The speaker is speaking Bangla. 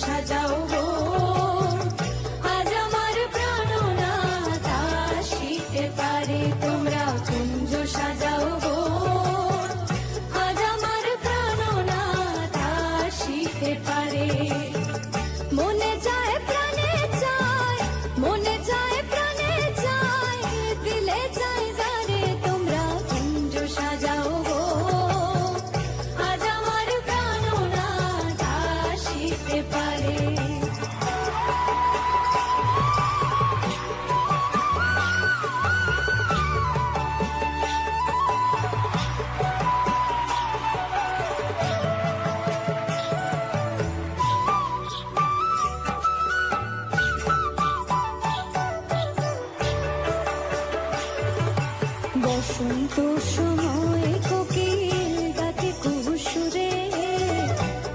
সাজাও গো, আজ আমার প্রাণনাথ আসিতে পারে। তোমরা কুঞ্জ সাজাও গো, আজ আমার প্রাণনাথ আসিতে পারে। মনে চায় প্রাণে চায়, মনে চায় প্রাণে চায়, দিলে চায় যারে। তোমরা কুঞ্জ সাজাও গো, আজ আমার প্রাণনাথ আসিতে পারে। বসন্ত সময়